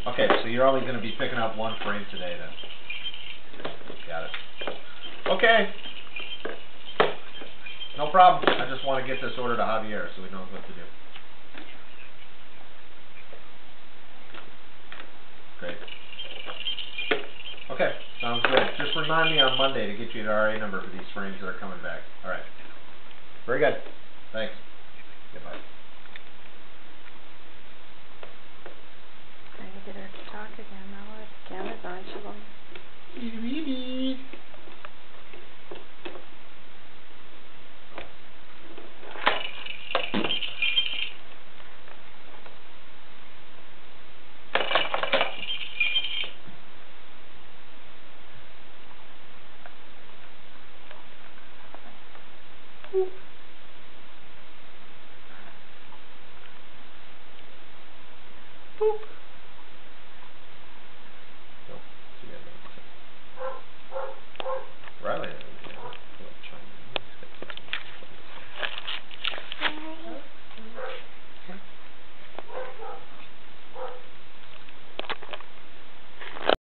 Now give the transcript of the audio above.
Okay, so you're only going to be picking up one frame today then. Got it. Okay. No problem. I just want to get this order to Javier so he knows what to do. Great. Okay, sounds good. Just remind me on Monday to get you the RA number for these frames that are coming back. All right. Very good. Thanks. Goodbye. Trying to get her to talk again now. Again, a bunch of them. Boop.